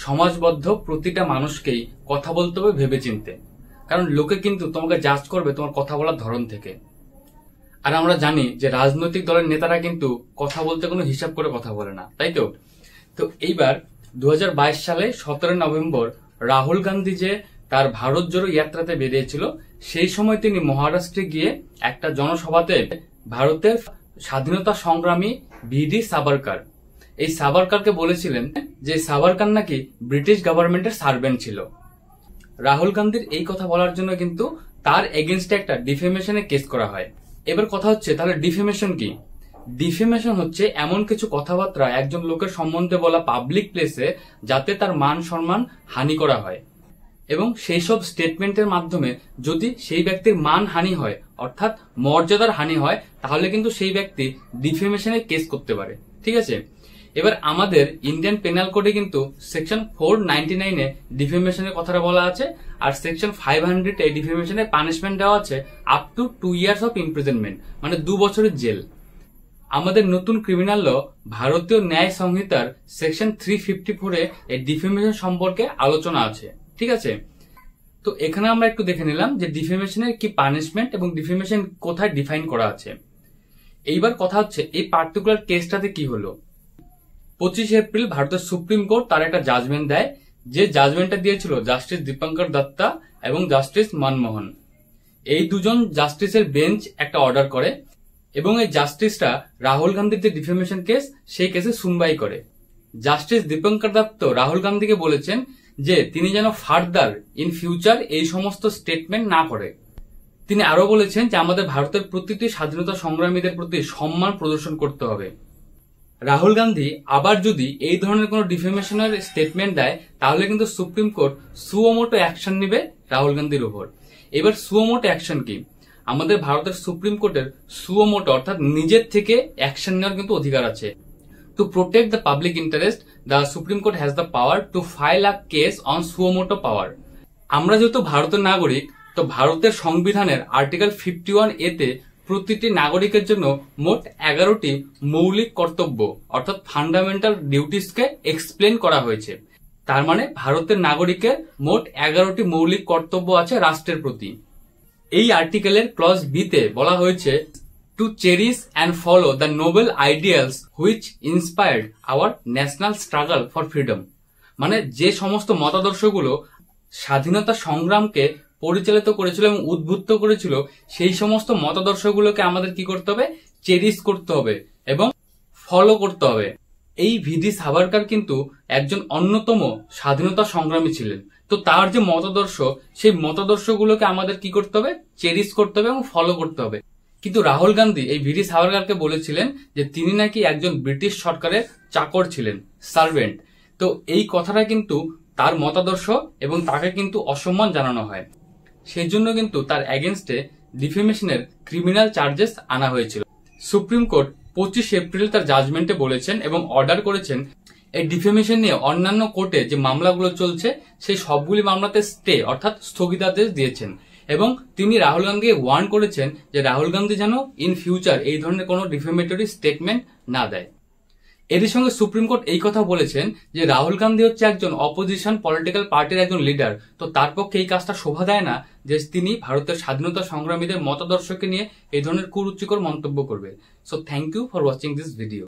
সমাজবদ্ধ প্রতিটা মানুষকেই কথা বলতে হবে ভেবেচিন্তে, কারণ লোকে কিন্তু তোমাকে জাজ করবে তোমার কথা বলার ধরন থেকে। আর আমরা জানি যে রাজনৈতিক দলের নেতারা কিন্তু কথা বলতে কোনো হিসাব করে কথা বলে না, তাই তো? তো এইবার 2022 সালে 17 নভেম্বর রাহুল গান্ধী যে তার ভারত জোড়ো যাত্রাতে বেরিয়েছিল, সেই সময় তিনি মহারাষ্ট্রে গিয়ে একটা জনসভাতে ভারতের স্বাধীনতা সংগ্রামী ভিডি সাভারকার, এই সাভারকারকে বলেছিলেন যে সাভারকার নাকি ব্রিটিশ গভর্নমেন্টের সার্ভেন্ট ছিল। রাহুল গান্ধীর এই কথা বলার জন্য কিন্তু তার এগেনস্টে একটা ডিফেমেশনের কেস করা হয়। এবার কথা হচ্ছে, তাহলে ডিফেমেশন কি? ডিফেমেশন হচ্ছে এমন কিছু কথাবার্তা একজন লোকের সম্বন্ধে বলা পাবলিক প্লেসে যাতে তার মান সম্মান হানি করা হয়, এবং সেই সব স্টেটমেন্টের মাধ্যমে যদি সেই ব্যক্তির মান হানি হয় অর্থাৎ মর্যাদার হানি হয়, তাহলে কিন্তু সেই ব্যক্তি ডিফেমেশনের কেস করতে পারে। ঠিক আছে, এবার আমাদের ইন্ডিয়ান পেনাল কোডে কিন্তু সেকশন 499 এ ডিফেমেশনের কথাটা বলা আছে, আর সেকশন 500 এ ডিফেমেশনের পানিশমেন্ট দেওয়া আছে up to 2 years of imprisonment, মানে 2 বছরের জেল। আমাদের নতুন ক্রিমিনাল ল ভারতীয় ন্যায় সংহিতার সেকশন 354 এ এই ডিফেমেশন সম্পর্কে আলোচনা আছে। ঠিক আছে, তো এখানে আমরা একটু দেখে নিলাম যে ডিফেমেশনের কি পানিশমেন্ট এবং ডিফেমেশন কোথায় ডিফাইন করা আছে। এইবার কথা হচ্ছে এই পার্টিকুলার কেসটাতে কি হলো। 25 এপ্রিল ভারতের সুপ্রিম কোর্ট তার একটা জাজমেন্ট দেয়, যে জাজমেন্টটা দিয়েছিল জাস্টিস দীপঙ্কর দত্তা এবং জাস্টিস মনমোহন। এই দুজন জাস্টিসের বেঞ্চ একটা অর্ডার করে এবং এই জাস্টিসরা রাহুল গান্ধীর যে ডিফেমেশন কেস সেই কেসে শুনবাই করে। জাস্টিস দীপঙ্কর দত্ত রাহুল গান্ধীকে বলেছেন যে তিনি যেন ফার্দার ইন ফিউচার এই সমস্ত স্টেটমেন্ট না করে। তিনি আরো বলেছেন যে আমাদের ভারতের প্রতিটি স্বাধীনতা সংগ্রামীদের প্রতি সম্মান প্রদর্শন করতে হবে। রাহুল গান্ধী আবার যদি এই ধরনের কোন ডিফেমেশনের স্টেটমেন্ট দেয়, তাহলে কিন্তু সুপ্রিম কোর্ট সুওমোটো অ্যাকশন নেবে রাহুল গান্ধীর উপর। এবার সুওমোটো অ্যাকশন কি? আমাদের ভারতের সুপ্রিম কোর্টের সুওমোটো অর্থাৎ নিজের থেকে অ্যাকশন নেওয়ার কিন্তু অধিকার আছে। To protect the public interest, the Supreme Court has the power to file a case on suo motu power. আমরা যেহেতু ভারতের নাগরিক, তো ভারতের সংবিধানের আর্টিকেল 51A তে প্রতিটি নাগরিকের জন্য মোট 11টি মৌলিক কর্তব্য অর্থাৎ ফান্ডামেন্টাল ডিউটিসকে এক্সপ্লেন করা হয়েছে। তার মানে ভারতের নাগরিকের মোট 11টি মৌলিক কর্তব্য আছে রাষ্ট্রের প্রতি। এই আর্টিকেলের ক্লজ বি তে বলা হয়েছে to cherish and follow the noble ideals which inspired our national struggle for freedom. মানে যে সমস্ত মতাদর্শগুলো স্বাধীনতা সংগ্রামকে পরিচালিত করেছিল এবং উদ্বুদ্ধ করেছিল, সেই সমস্ত মতাদর্শগুলোকে আমাদের কি করতে হবে? চেরিশ করতে হবে এবং ফলো করতে হবে। এই ভিডি সাভারকার কিন্তু একজন অন্যতম স্বাধীনতা সংগ্রামী ছিলেন, তো তার যে মতাদর্শ, সেই মতাদর্শগুলোকে আমাদের কি করতে হবে? চেরিশ করতে হবে এবং ফলো করতে হবে। কিন্তু রাহুল গান্ধী এই ভিডি সাভারকারকে বলেছিলেন যে তিনি নাকি একজন ব্রিটিশ সরকারের চাকর ছিলেন, সার্ভেন্ট। তো এই কথাটা কিন্তু তার মতাদর্শ এবং তাকে কিন্তু অসম্মান জানানো হয়। সেই জন্য কিন্তু তার এগেনস্টে ডিফেমেশনের ক্রিমিনাল চার্জেস আনা হয়েছিল। সুপ্রিম কোর্ট 25 এপ্রিল তার জাজমেন্টে বলেছেন এবং অর্ডার করেছেন এই ডিফেমেশন নিয়ে অন্যান্য কোর্টে যে মামলাগুলো চলছে সেই সবগুলি মামলাতে স্টে অর্থাৎ স্থগিতাদেশ দিয়েছেন, এবং তিনি রাহুল গান্ধীকে ওয়ার্ন করেছেন যে রাহুল গান্ধী যেন ইন ফিউচার এই ধরনের কোনো ডিফেমেটরি স্টেটমেন্ট না দেয়। এর সঙ্গে সুপ্রিম কোর্ট এই কথা বলেছেন যে রাহুল গান্ধী হচ্ছে একজন অপোজিশন পলিটিক্যাল পার্টির একজন লিডার, তো তার পক্ষে এই কাজটা শোভা দেয় না যে তিনি ভারতের স্বাধীনতা সংগ্রামীদের মতাদর্শকে নিয়ে এই ধরনের কুরুচিকর মন্তব্য করবে। So thank you for watching this video.